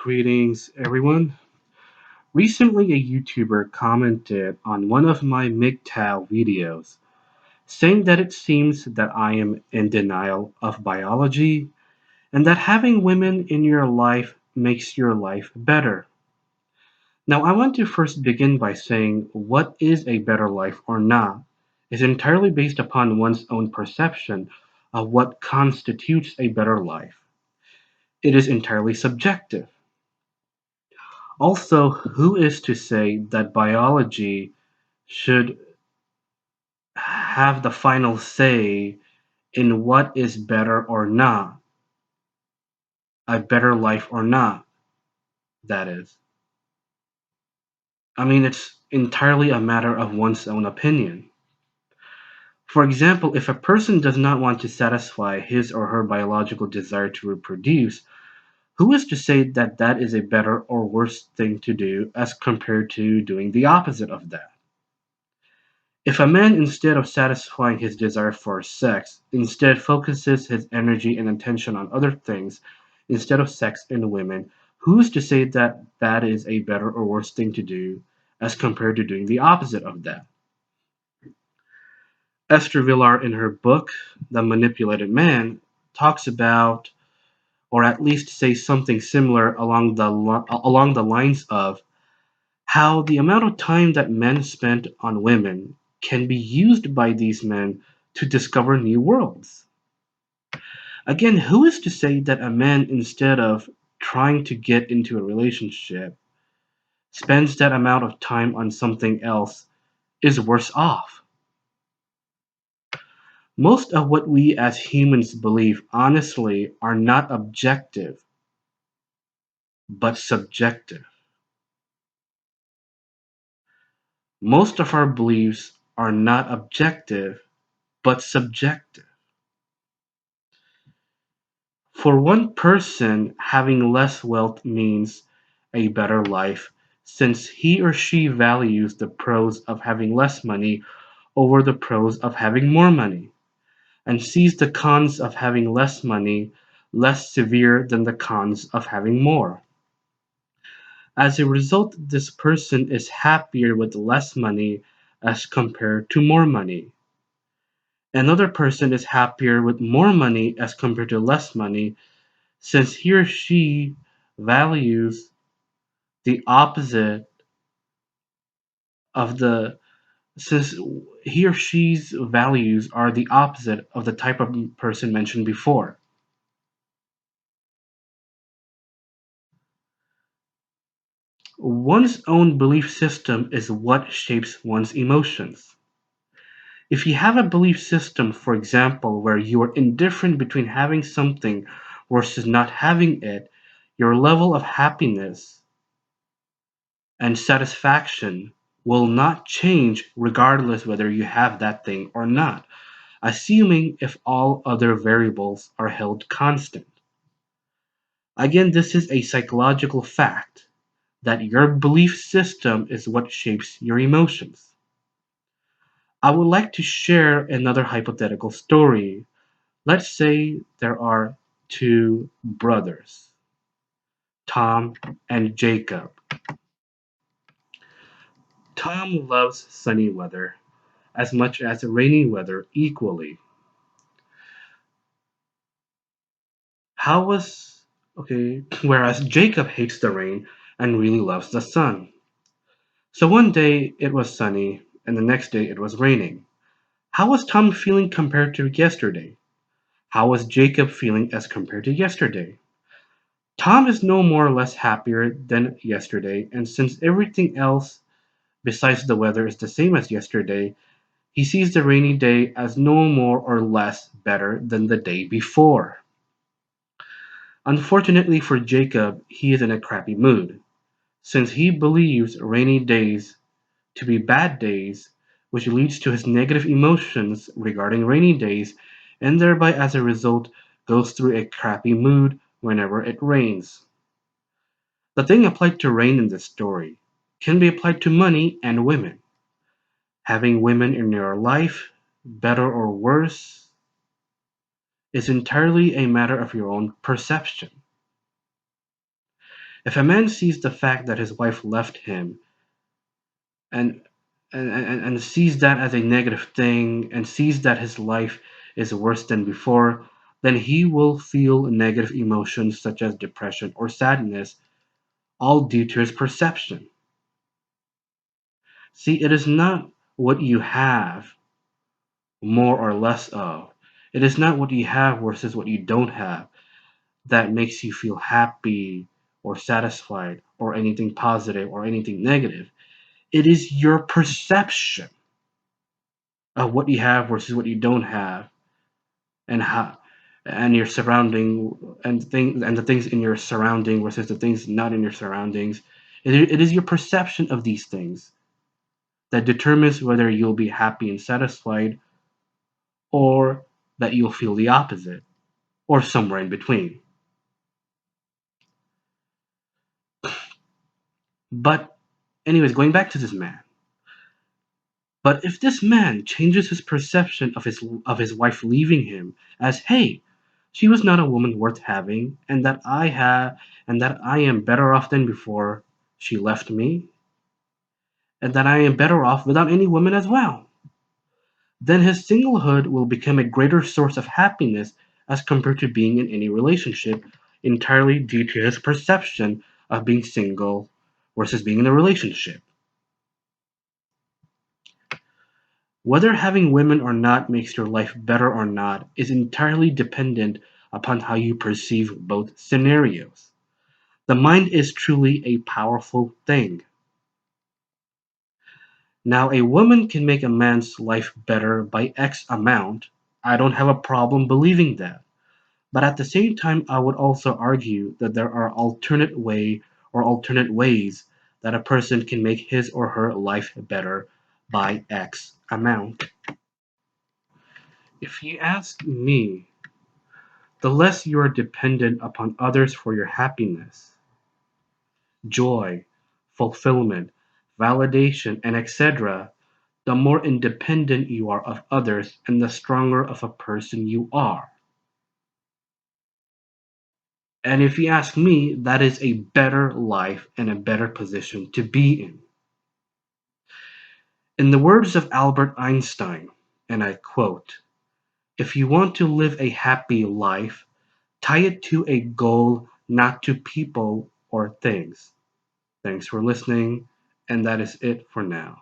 Greetings, everyone. Recently, a YouTuber commented on one of my MGTOW videos, saying that it seems that I am in denial of biology and that having women in your life makes your life better. Now, I want to first begin by saying what is a better life or not is entirely based upon one's own perception of what constitutes a better life. It is entirely subjective. Also, who is to say that biology should have the final say in what is better or not, a better life or not, that is? I mean, it's entirely a matter of one's own opinion. For example, if a person does not want to satisfy his or her biological desire to reproduce, who is to say that that is a better or worse thing to do as compared to doing the opposite of that? If a man, instead of satisfying his desire for sex, instead focuses his energy and attention on other things instead of sex and women, who's to say that that is a better or worse thing to do as compared to doing the opposite of that? Esther Villar, in her book, The Manipulated Man, talks about, or at least says something similar along the lines of how the amount of time that men spend on women can be used by these men to discover new worlds. Again, who is to say that a man, instead of trying to get into a relationship, spends that amount of time on something else is worse off? Most of what we as humans believe, honestly, are not objective, but subjective. Most of our beliefs are not objective, but subjective. For one person, having less wealth means a better life, since he or she values the pros of having less money over the pros of having more money, and sees the cons of having less money less severe than the cons of having more. As a result, this person is happier with less money as compared to more money. Another person is happier with more money as compared to less money, since he or she values the opposite of the since he or she's values are the opposite of the type of person mentioned before. One's own belief system is what shapes one's emotions. If you have a belief system, for example, where you are indifferent between having something versus not having it, your level of happiness and satisfaction will not change regardless whether you have that thing or not, assuming if all other variables are held constant. Again, this is a psychological fact that your belief system is what shapes your emotions. I would like to share another hypothetical story. Let's say there are two brothers, Tom and Jacob. Tom loves sunny weather as much as rainy weather equally. How was okay, whereas Jacob hates the rain and really loves the sun. So one day it was sunny and the next day it was raining. How was Tom feeling compared to yesterday? How was Jacob feeling as compared to yesterday? Tom is no more or less happier than yesterday, and since everything else besides the weather is the same as yesterday, he sees the rainy day as no more or less better than the day before. Unfortunately for Jacob, he is in a crappy mood, since he believes rainy days to be bad days, which leads to his negative emotions regarding rainy days, and thereby as a result goes through a crappy mood whenever it rains. The thing applied to rain in this story can be applied to money and women. Having women in your life, better or worse, is entirely a matter of your own perception. If a man sees the fact that his wife left him and and sees that as a negative thing and sees that his life is worse than before, then he will feel negative emotions such as depression or sadness, all due to his perception. See, it is not what you have more or less of. It is not what you have versus what you don't have that makes you feel happy or satisfied or anything positive or anything negative. It is your perception of what you have versus what you don't have and how and your surrounding and the things in your surrounding versus the things not in your surroundings. It is your perception of these things that determines whether you'll be happy and satisfied or that you'll feel the opposite or somewhere in between. But anyways, going back to this man. But if this man changes his perception of his wife leaving him as, hey, she was not a woman worth having, and that I am better off than before she left me, and that I am better off without any woman as well, then his singlehood will become a greater source of happiness as compared to being in any relationship entirely due to his perception of being single versus being in a relationship. Whether having women or not makes your life better or not is entirely dependent upon how you perceive both scenarios. The mind is truly a powerful thing. Now, a woman can make a man's life better by X amount. I don't have a problem believing that. But at the same time, I would also argue that there are alternate ways that a person can make his or her life better by X amount. If you ask me, the less you are dependent upon others for your happiness, joy, fulfillment, validation, and etc., the more independent you are of others and the stronger of a person you are. And if you ask me, that is a better life and a better position to be in. In the words of Albert Einstein, and I quote, if you want to live a happy life, tie it to a goal, not to people or things. Thanks for listening, and that is it for now.